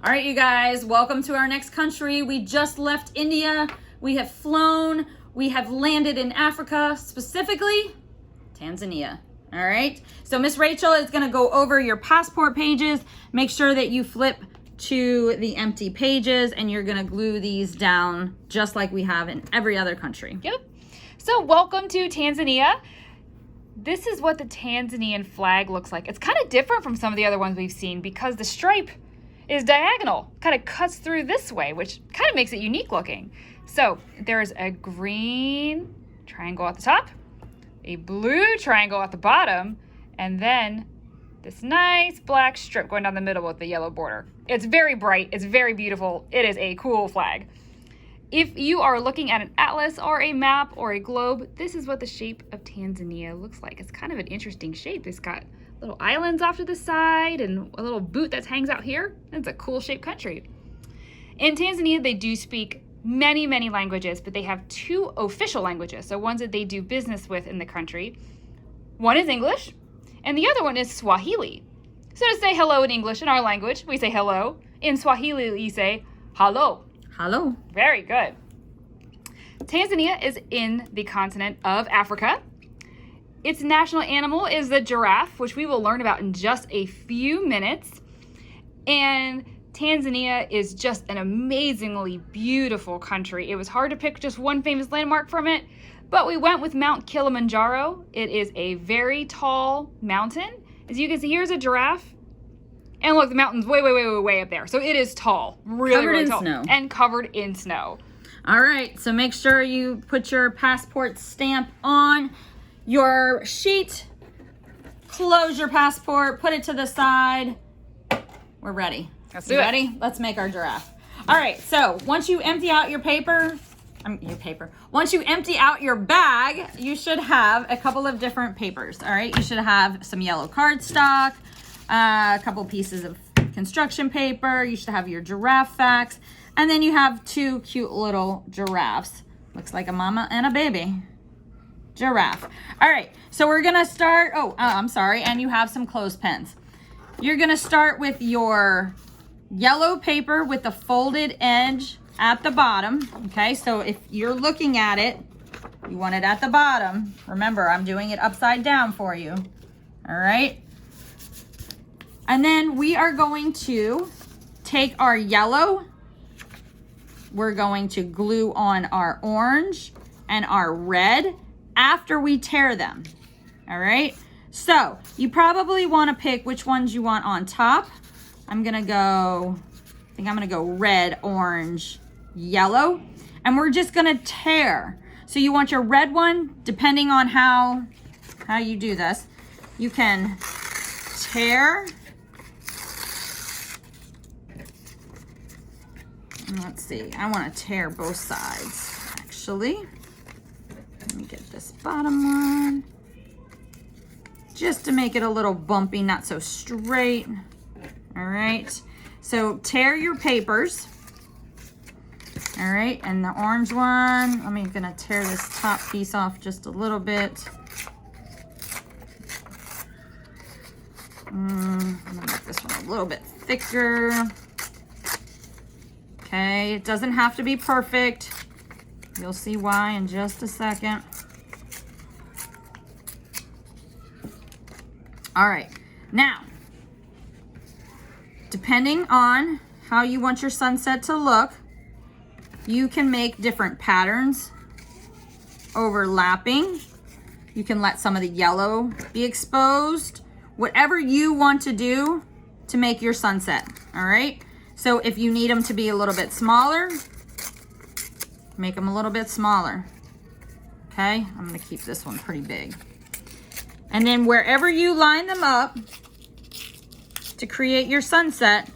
All right, you guys, welcome to our next country. We just left India. We have flown. We have landed in Africa, specifically Tanzania. All right. So Miss Rachel is going to go over your passport pages. Make sure that you flip to the empty pages and you're going to glue these down just like we have in every other country. Yep. So welcome to Tanzania. This is what the Tanzanian flag looks like. It's kind of different from some of the other ones we've seen because the stripe is diagonal, kind of cuts through this way, which kind of makes it unique looking. So there's a green triangle at the top, a blue triangle at the bottom, and then this nice black strip going down the middle with the yellow border. It's very bright, it's very beautiful, it is a cool flag. If you are looking at an atlas or a map or a globe, this is what the shape of Tanzania looks like. It's kind of an interesting shape. It's got little islands off to the side and a little boot that hangs out here. It's a cool shaped country. In Tanzania, they do speak many languages, but they have two official languages, so ones that they do business with in the country. One is English, and the other one is Swahili. So to say hello in English, in our language, we say hello. In Swahili, we say hello. Hello. Very good. Tanzania is in the continent of Africa. Its national animal is the giraffe, which we will learn about in just a few minutes. And Tanzania is just an amazingly beautiful country. It was hard to pick just one famous landmark from it, but we went with Mount Kilimanjaro. It is a very tall mountain. As you can see, here's a giraffe. And look, the mountain's way up there. So it is tall, really tall. Snow. And covered in snow. All right, so make sure you put your passport stamp on your sheet. Close your passport, put it to the side. We're ready. Let's do it. Ready? Let's make our giraffe. All right, so once you empty out your once you empty out your bag, you should have a couple of different papers. All right, you should have some yellow cardstock, a couple pieces of construction paper. You should have your giraffe facts. And then you have two cute little giraffes. Looks like a mama and a baby. Giraffe. All right, so we're gonna start, and you have some clothespins. You're gonna start with your yellow paper with the folded edge at the bottom. Okay, so if you're looking at it, you want it at the bottom. Remember, I'm doing it upside down for you. All right. And then we are going to take our yellow, we're going to glue on our orange and our red after we tear them. All right, so you probably want to pick which ones you want on top. I think I'm gonna go red, orange, yellow, and we're just gonna tear. So you want your red one, depending on how you do this, you can tear. Let's see, I want to tear both sides, actually. Let me get this bottom one. Just to make it a little bumpy, not so straight. All right, so tear your papers. All right, and the orange one, I'm gonna tear this top piece off just a little bit. I'm gonna make this one a little bit thicker. Okay, it doesn't have to be perfect. You'll see why in just a second. All right, now, depending on how you want your sunset to look, you can make different patterns overlapping. You can let some of the yellow be exposed. Whatever you want to do to make your sunset, all right? So if you need them to be a little bit smaller, make them a little bit smaller. Okay, I'm gonna keep this one pretty big. And then wherever you line them up to create your sunset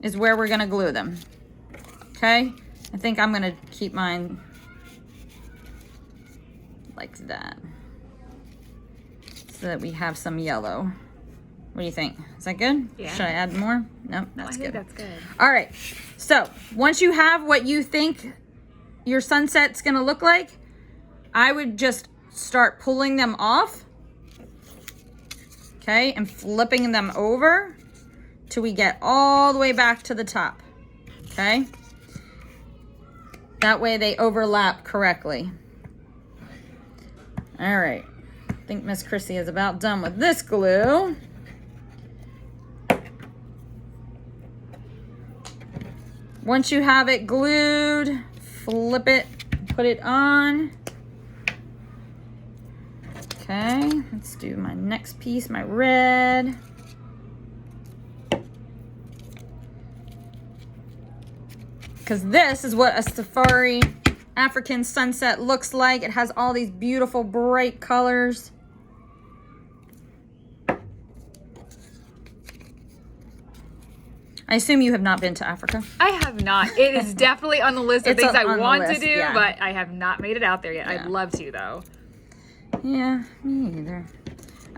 is where we're gonna glue them. Okay, I think I'm gonna keep mine like that so that we have some yellow. What do you think? Is that good? Yeah. Should I add more? No, that's good. I think that's good. All right. So once you have what you think your sunset's gonna look like, I would just start pulling them off, okay, and flipping them over till we get all the way back to the top, okay? That way they overlap correctly. All right, I think Miss Chrissy is about done with this glue. Once you have it glued, flip it, put it on. Okay, let's do my next piece, my red. Because this is what a safari African sunset looks like. It has all these beautiful bright colors. I assume you have not been to Africa. I have not. It is definitely on the list of It's things I on the want to list, do, yeah. but I have not made it out there yet. Yeah. I'd love to, though. Yeah, me either.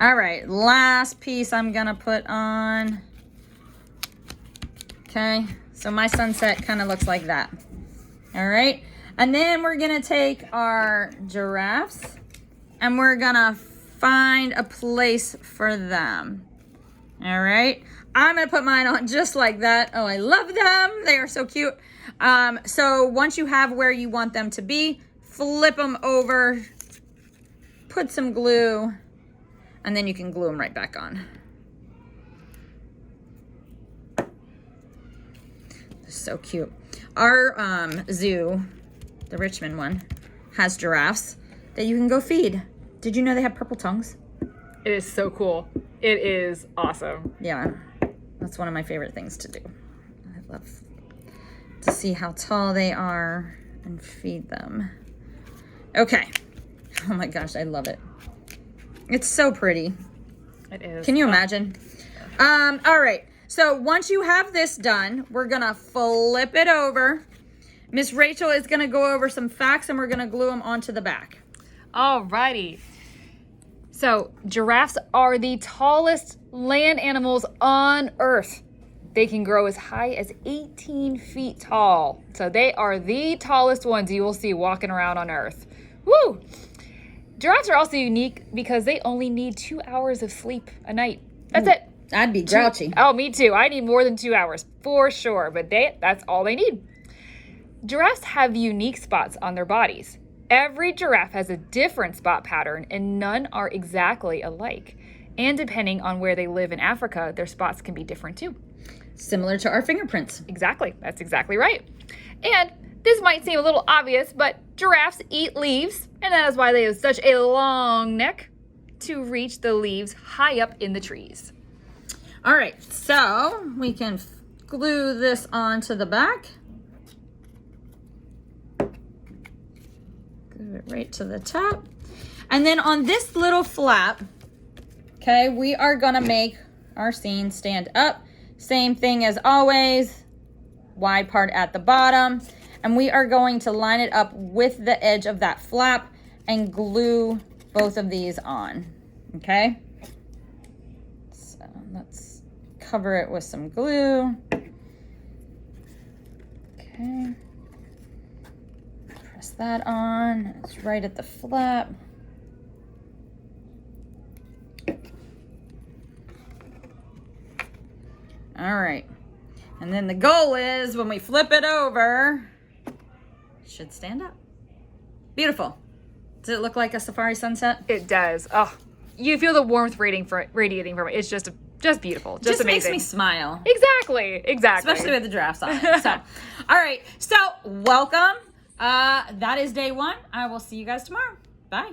All right, last piece I'm gonna put on. Okay, so my sunset kind of looks like that. All right, and then we're gonna take our giraffes and we're gonna find a place for them. All right, I'm gonna put mine on just like that. Oh, I love them. They are so cute. So once you have where you want them to be, flip them over, put some glue, and then you can glue them right back on. They're so cute. Our zoo, the Richmond one, has giraffes that you can go feed. Did you know they have purple tongues? It is so cool. It is awesome. Yeah, that's one of my favorite things to do. I love to see how tall they are and feed them. Okay. Oh my gosh, I love it. It's so pretty. It is. Can you imagine? All right. So once you have this done, we're gonna flip it over. Miss Rachel is gonna go over some facts and we're gonna glue them onto the back. Alrighty. So giraffes are the tallest land animals on Earth. They can grow as high as 18 feet tall. So they are the tallest ones you will see walking around on Earth. Woo! Giraffes are also unique because they only need 2 hours of sleep a night. That's it. I'd be grouchy. Oh, me too. I need more than 2 hours for sure, but that's all they need. Giraffes have unique spots on their bodies. Every giraffe has a different spot pattern and none are exactly alike. And depending on where they live in Africa, their spots can be different too. Similar to our fingerprints. Exactly. That's exactly right. And this might seem a little obvious, but giraffes eat leaves, and that is why they have such a long neck to reach the leaves high up in the trees. All right, so we can glue this onto the back. Glue it right to the top. And then on this little flap, okay, we are gonna make our scene stand up. Same thing as always, wide part at the bottom. And we are going to line it up with the edge of that flap and glue both of these on, okay? So let's cover it with some glue. Okay. Press that on, it's right at the flap. All right, and then the goal is when we flip it over, it should stand up. Beautiful. Does it look like a safari sunset? It does. Oh, you feel the warmth radiating from it. It's just beautiful. Just amazing. Makes me smile. Exactly. Especially with the giraffes on it. So, all right. So, welcome. That is day one. I will see you guys tomorrow. Bye.